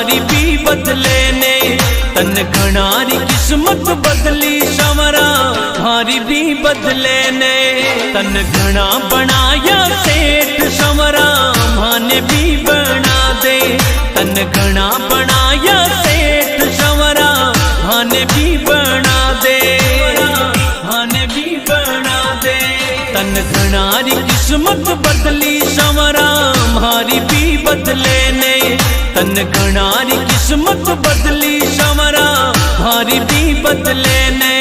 हमारी भी बदले ने तन घनारी किस्मत बदली संवरा हमारी भी बदले ने तन घना बनाया सेठ संवरा माने भी बना दे तन घना बनाया सेठ संवरा माने भी बना दे माने भी बना दे तन घनारी किस्मत बदली संवरा हमारी भी बदले ने तन घनारी किस्मत बदली संवरा हमारी भी बदले ने।